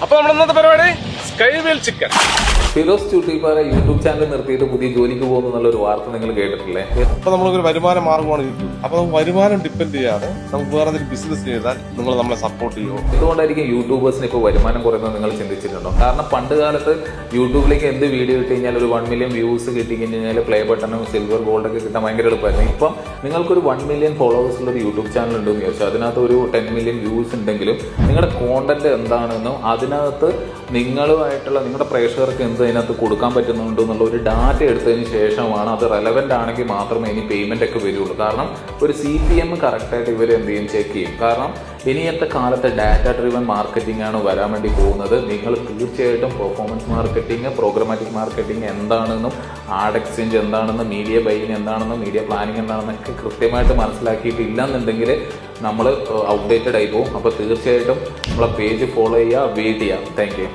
അപ്പൊ നമ്മൾ ഇന്നത്തെ പരിപാടി സ്കൈവേൽ ചിക്കൻ. ഫിറോസ് ചൂട്ടിപ്പാറ യൂട്യൂബ് ചാനൽ നിർത്തിയിട്ട് പുതിയ ജോലിക്ക് പോകുന്നു എന്നുള്ളൊരു വാർത്ത നിങ്ങൾ കേട്ടിട്ടില്ലേ? അപ്പൊ നമ്മളൊരു വരുമാന മാർഗമാണ് യൂട്യൂബ്. അപ്പൊ നമുക്ക് വരുമാനം ഡിപ്പെൻഡ് ചെയ്യാതെ നമുക്ക് വേറെ എന്തെങ്കിലും ബിസിനസ് ചെയ്താൽ നിങ്ങൾ നമ്മളെ സപ്പോർട്ട് ചെയ്യുമോ? എന്തുകൊണ്ടായിരിക്കും യൂട്യൂബേഴ്സിന് ഇപ്പോൾ വരുമാനം കുറയുന്നത് നിങ്ങൾ ചിന്തിച്ചിട്ടുണ്ടോ? കാരണം പണ്ട് കാലത്ത് യൂട്യൂബിലേക്ക് എന്ത് വീഡിയോ ഇട്ട് കഴിഞ്ഞാൽ ഒരു 1 മില്യൺ വ്യൂസ് കിട്ടി കഴിഞ്ഞാൽ പ്ലേ ബട്ടണും സിൽവർ ഗോൾഡ് ഒക്കെ കിട്ടാൻ ഭയങ്കര എളുപ്പമായിരുന്നു. ഇപ്പം നിങ്ങൾക്കൊരു 1 മില്യൺ ഫോളോവേഴ്സ് ഉള്ള ഒരു യൂട്യൂബ് ചാനൽ ഉണ്ടെന്ന് ചോദിച്ചാൽ അതിനകത്ത് ഒരു 10 മില്യൺ വ്യൂസ് ഉണ്ടെങ്കിലും നിങ്ങളുടെ കോണ്ടന്റ് എന്താണെന്നും അതിനകത്ത് നിങ്ങളുടെ പ്രേക്ഷകർക്ക് എന്ത് അതിനകത്ത് കൊടുക്കാൻ പറ്റുന്നുണ്ടോ എന്നുള്ള ഒരു ഡാറ്റ എടുത്തതിന് ശേഷമാണ് അത് റെലവെന്റ് ആണെങ്കിൽ മാത്രമേ ഇനി പേയ്മെന്റ് ഒക്കെ വരുള്ളൂ. കാരണം ഒരു CPM കറക്റ്റായിട്ട് ഇവർ എന്ത് ചെയ്യും, ചെക്ക് ചെയ്യും. കാരണം ഇനിയത്തെ കാലത്ത് ഡാറ്റ ഡ്രിവൻ മാർക്കറ്റിംഗ് ആണ് വരാൻ വേണ്ടി പോകുന്നത്. നിങ്ങൾ തീർച്ചയായിട്ടും പെർഫോമൻസ് മാർക്കറ്റിംഗ്, പ്രോഗ്രമാറ്റിക് മാർക്കറ്റിംഗ് എന്താണെന്നും ആഡ് എക്സ്ചേഞ്ച് എന്താണെന്നും മീഡിയ ബൈയിങ് എന്താണെന്നും മീഡിയ പ്ലാനിങ് എന്താണെന്നൊക്കെ കൃത്യമായിട്ട് മനസ്സിലാക്കിയിട്ടില്ല എന്നുണ്ടെങ്കിൽ നമ്മൾ ഔട്ട്ഡേറ്റഡ് ആയി പോകും. അപ്പോൾ തീർച്ചയായിട്ടും നമ്മളെ പേജ് ഫോളോ ചെയ്യുക, വെയിറ്റ് ചെയ്യുക. Thank you.